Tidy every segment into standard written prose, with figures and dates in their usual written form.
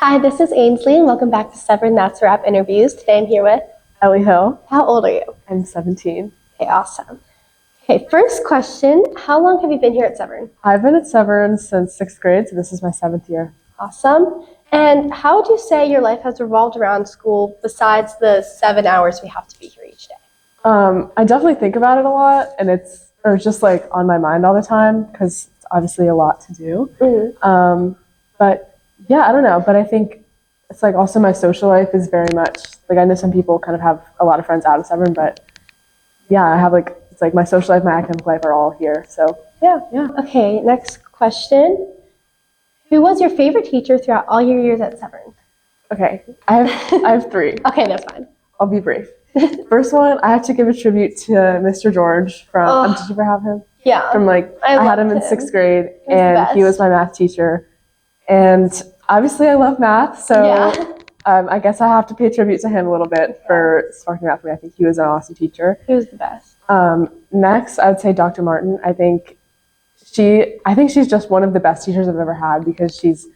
Hi, this is Ainsley, and welcome back to Severn That's a Wrap Interviews. Today I'm here with Ellie Hill. How old are you? I'm 17. Okay, awesome. Okay, first question, how long have you been here at Severn? I've been at Severn since 6th grade, so this is my 7th year. Awesome. And how would you say your life has revolved around school besides the 7 hours we have to be here each day? I definitely think about it a lot, and it's just like on my mind all the time because it's obviously a lot to do. Mm-hmm. But yeah, I don't know. But I think it's like also my social life is very much like I know some people kind of have a lot of friends out of Severn, but yeah, I have like it's like my social life, my academic life are all here. So yeah. Okay, next question. Who was your favorite teacher throughout all your years at Severn? Okay, I have 3. Okay, that's fine. I'll be brief. First one, I have to give a tribute to Mr. George from. Did you ever have him? Yeah. From I had him in 6th grade, and he was my math teacher. And obviously, I love math, so I guess I have to pay tribute to him a little bit for sparking math for me. I think he was an awesome teacher. He was the best. Next, I would say Dr. Martin. I think she's just one of the best teachers I've ever had because she's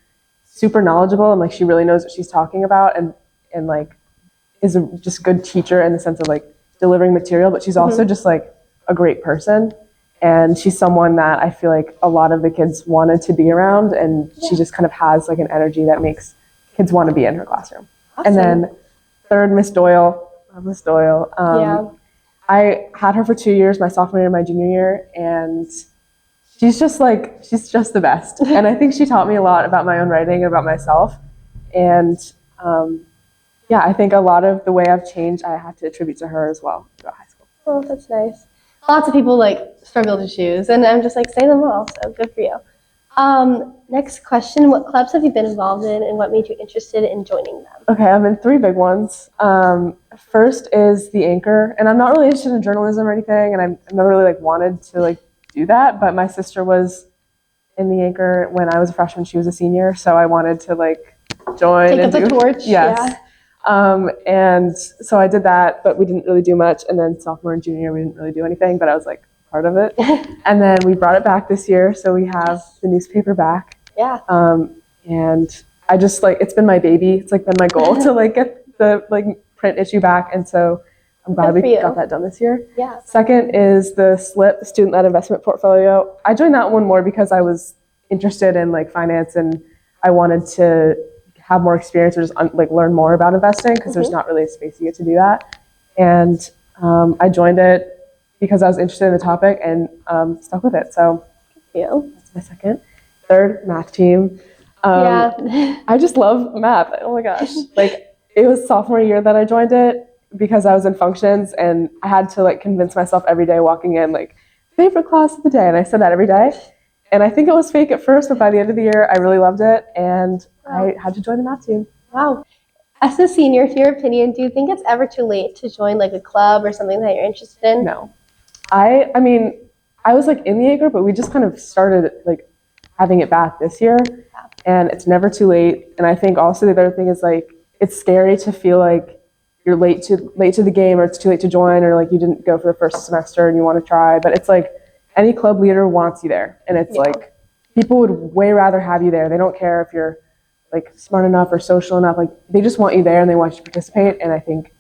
super knowledgeable and like she really knows what she's talking about and like is a just good teacher in the sense of like delivering material, but she's also just like a great person. And she's someone that I feel like a lot of the kids wanted to be around, and she just kind of has like an energy that makes kids want to be in her classroom. Awesome. And then third, Miss Doyle. Love Miss Doyle. I had her for 2 years, my sophomore year and my junior year, and she's just the best. And I think she taught me a lot about my own writing and about myself. And yeah, I think a lot of the way I've changed, I have to attribute to her as well throughout high school. Oh, that's nice. Lots of people struggle to choose, and I'm just say them all, so good for you. Next question, what clubs have you been involved in and what made you interested in joining them? Okay, I'm in 3 big ones. First is the Anchor, and I'm not really interested in journalism or anything, and I've never really wanted to do that, but my sister was in the Anchor when I was a freshman, she was a senior, so I wanted to join. Take up the torch. Yes. Yeah. And so I did that, but we didn't really do much. And then sophomore and junior, we didn't really do anything, but I was part of it. And then we brought it back this year. So we have the newspaper back. Yeah. And I just it's been my baby. It's been my goal to get the print issue back. And so I'm glad we got that done this year. Yeah. Second is the SLIP, the Student-Led Investment Portfolio. I joined that one more because I was interested in finance and I wanted to have more experience or just learn more about investing because there's not really a space you get to do that. And I joined it because I was interested in the topic and stuck with it. So that's my second. Third, math team. I just love math. Oh my gosh. It was sophomore year that I joined it because I was in functions and I had to convince myself every day walking in favorite class of the day. And I said that every day. And I think it was fake at first, but by the end of the year, I really loved it, and I had to join the math team. Wow. As a senior, in your opinion, do you think it's ever too late to join a club or something that you're interested in? No. I mean, I was in the Acre, but we just kind of started having it back this year, and it's never too late. And I think also the other thing is it's scary to feel you're late to the game, or it's too late to join, or you didn't go for the first semester and you want to try, but it's any club leader wants you there, and it's people would way rather have you there. They don't care if you're smart enough or social enough. They just want you there and they want you to participate. And I think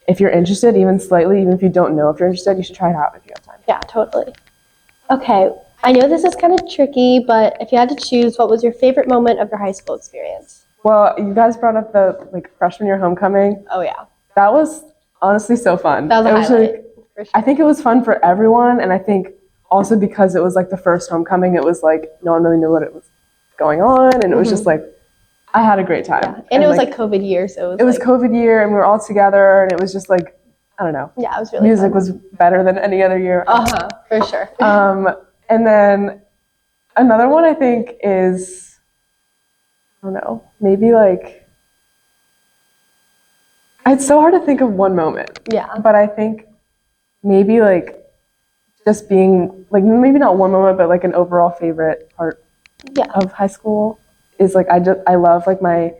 if you're interested, even slightly, even if you don't know if you're interested, you should try it out if you have time. Yeah, totally. Okay, I know this is kind of tricky, but if you had to choose, what was your favorite moment of your high school experience? Well, you guys brought up the freshman year homecoming. Oh yeah, that was honestly so fun. That was a highlight. For sure. I think it was fun for everyone, and I think also because it was the first homecoming, it was no one really knew what it was going on, and it was just I had a great time. Yeah. And it was COVID year, so it was COVID year, and we were all together, and it was just I don't know. Yeah, it was really music fun. Was better than any other year. For sure. And then another one I think is I don't know, maybe it's so hard to think of one moment. Yeah. But I think maybe just being maybe not one moment, but an overall favorite part of high school is I love my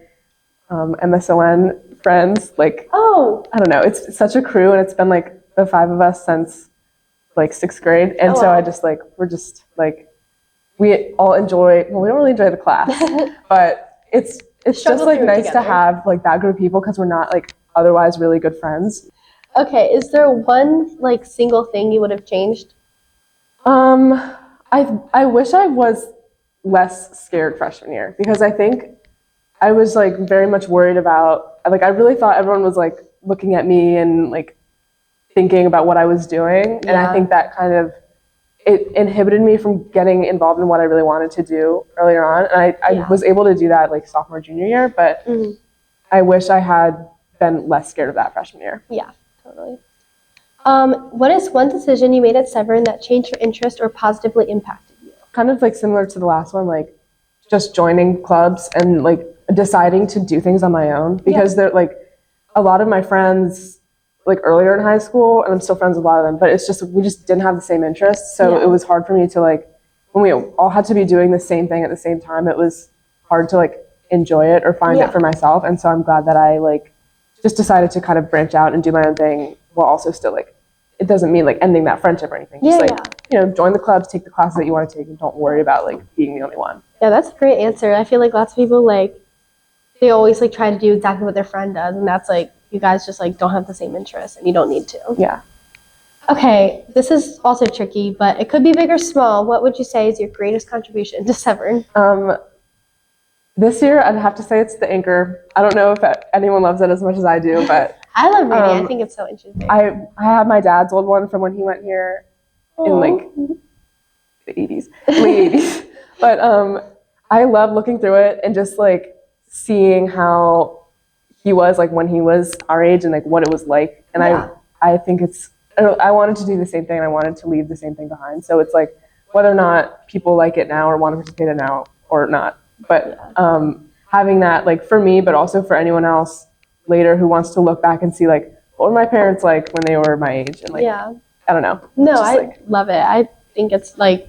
MSON friends. I don't know, it's such a crew, and it's been the 5 of us since 6th grade, and so I just we're just we all enjoy. Well, we don't really enjoy the class, but it's it's struggle just like through it nice to together. have like that group of people because we're not like otherwise really good friends. Okay, is there one like single thing you would have changed? Um, I wish I was less scared freshman year because I think I was like very much worried about like I really thought everyone was like looking at me and like thinking about what I was doing, and I Yeah. think that kind of it inhibited me from getting involved in what I really wanted to do earlier on. And I Yeah. was able to do that like sophomore, junior year, but Mhm. I wish I had been less scared of that freshman year. Yeah, totally. What is one decision you made at Severn that changed your interest or positively impacted you? Kind of like similar to the last one, like just joining clubs and like deciding to do things on my own because they're like a lot of my friends like earlier in high school, and I'm still friends with a lot of them, but it's just we just didn't have the same interests, so it was hard for me to like when we all had to be doing the same thing at the same time. It was hard to like enjoy it or find it for myself, and so I'm glad that I like just decided to kind of branch out and do my own thing while also still like it doesn't mean like ending that friendship or anything. Just like join the clubs, take the classes that you want to take, and don't worry about like being the only one. Yeah, that's a great answer. I feel like lots of people like they always like try to do exactly what their friend does, and that's like you guys just like don't have the same interests and you don't need to. Yeah. Okay, this is also tricky, but it could be big or small. What would you say is your greatest contribution to Severn? This year, I'd have to say it's the anchor. I don't know if anyone loves it as much as I do, but I love reading. I think it's so interesting. I have my dad's old one from when he went here in like the 80s, late 80s. But I love looking through it and just like seeing how he was like when he was our age and like what it was like. And I think I wanted to do the same thing. I wanted to leave the same thing behind. So it's like whether or not people like it now or want to participate in it now or not. But having that like for me, but also for anyone else later who wants to look back and see like what were my parents like when they were my age and like I don't know. No, just, I like, love it. I think it's like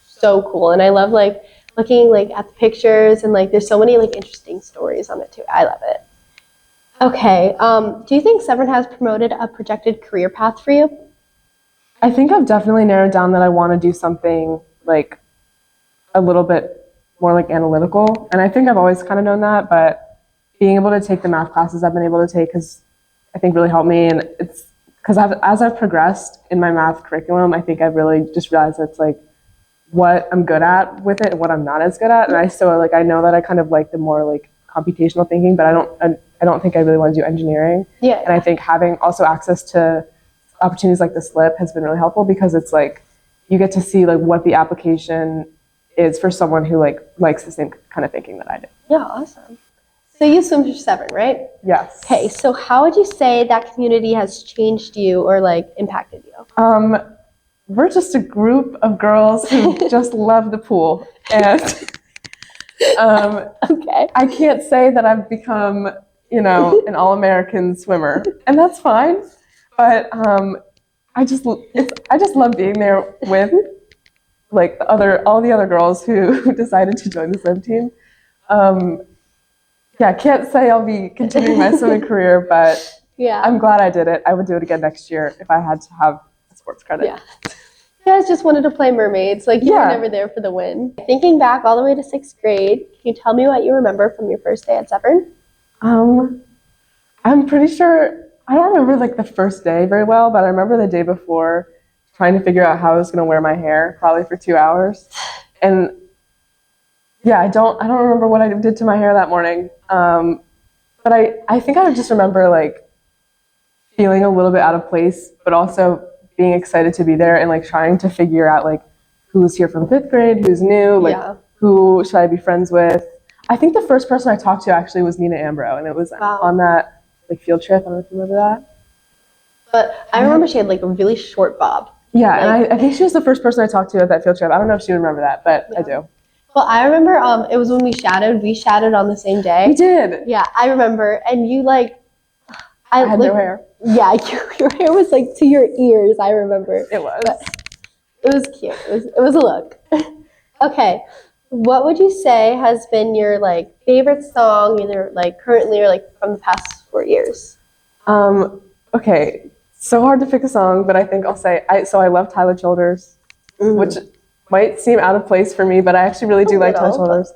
so cool, and I love like looking like at the pictures and like there's so many like interesting stories on it too. I love it. Okay, do you think Severn has promoted a projected career path for you? I think I've definitely narrowed down that I want to do something like a little bit more like analytical, and I think I've always kind of known that, but being able to take the math classes I've been able to take has I think really helped me, and it's because as I've progressed in my math curriculum, I think I've really just realized that's like what I'm good at with it and what I'm not as good at, and I know that I kind of like the more like computational thinking, but I don't think I really want to do engineering. And I think having also access to opportunities like the SLIP has been really helpful because it's like you get to see like what the application is for someone who like likes the same kind of thinking that I do. Yeah, awesome. So you swim for Severn, right? Yes. Okay, so how would you say that community has changed you or like impacted you? We're just a group of girls who just love the pool, and Okay. I can't say that I've become, an all-American swimmer, and that's fine. But I just love being there with like all the other girls who decided to join the swim team. I can't say I'll be continuing my swimming career, but I'm glad I did it. I would do it again next year if I had to have a sports credit. Yeah. You guys just wanted to play mermaids, like you were never there for the win. Thinking back all the way to 6th grade, can you tell me what you remember from your first day at Severn? I'm pretty sure, I don't remember like the first day very well, but I remember the day before trying to figure out how I was going to wear my hair, probably for 2 hours. And I don't remember what I did to my hair that morning. But I think I just remember like feeling a little bit out of place, but also being excited to be there and like trying to figure out like who's here from 5th grade, who's new, like who should I be friends with. I think the first person I talked to actually was Nina Ambro, and it was on that like field trip. I don't know if you remember that. But I remember she had like a really short bob. Yeah, and I think she was the first person I talked to at that field trip. I don't know if she would remember that, but I do. Well, I remember it was when we shadowed. We shadowed on the same day. We did. Yeah, I remember. And you like, I had no hair. Yeah, your hair was like to your ears. I remember. It was. But it was cute. It was a look. Okay, what would you say has been your like favorite song, either like currently or like from the past 4 years? Okay, so hard to pick a song, but I think I'll say I love Tyler Childers, which might seem out of place for me, but I actually really do like Tyler Childers.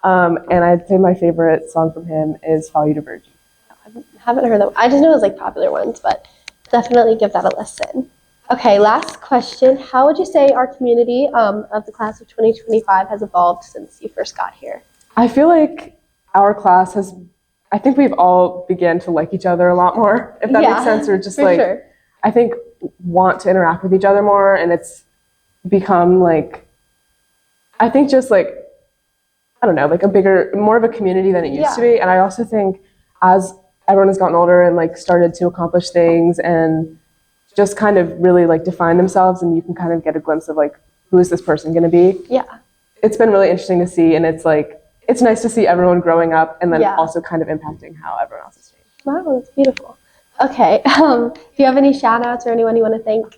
And I'd say my favorite song from him is Follow Divergent. I haven't heard them. I just know it was like popular ones, but definitely give that a listen. Okay, last question. How would you say our community of the class of 2025 has evolved since you first got here? I feel like our class has, I think we've all began to like each other a lot more, if that makes sense, or just like, sure. I think want to interact with each other more, and it's become like, I think just like, I don't know, like more of a community than it used to be. And I also think as everyone has gotten older and like started to accomplish things and just kind of really like define themselves, and you can kind of get a glimpse of like, who is this person going to be? Yeah. It's been really interesting to see, and it's like, it's nice to see everyone growing up and then also kind of impacting how everyone else has changed. Wow, that's beautiful. Okay, do you have any shout outs or anyone you want to thank?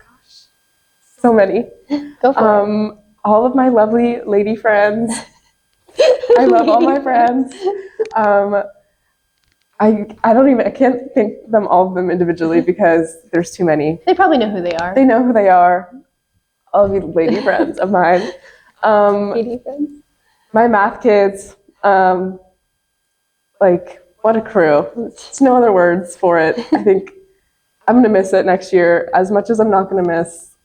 So many. Go for it. All of my lovely lady friends. I love all my friends. I can't think them all of them individually because there's too many. They probably know who they are. They know who they are. All of you lady friends of mine. Lady friends. My math kids. Like, what a crew. There's no other words for it. I think I'm gonna miss it next year as much as I'm not gonna miss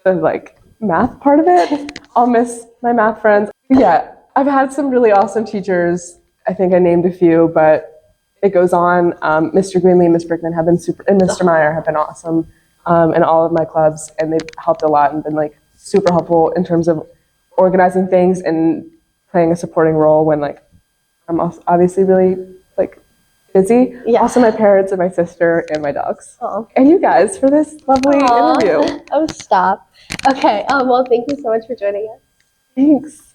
the like math part of it. I'll miss my math friends. Yeah, I've had some really awesome teachers. I think I named a few, but it goes on. Mr. Greenlee and Ms. Brickman have been super, and Mr. Meyer have been awesome in all of my clubs, and they've helped a lot and been like super helpful in terms of organizing things and playing a supporting role when like I'm also obviously really like busy. Yeah. Also my parents and my sister and my dogs. Aww. And you guys for this lovely interview. Oh, stop. Okay, well, thank you so much for joining us. Thanks.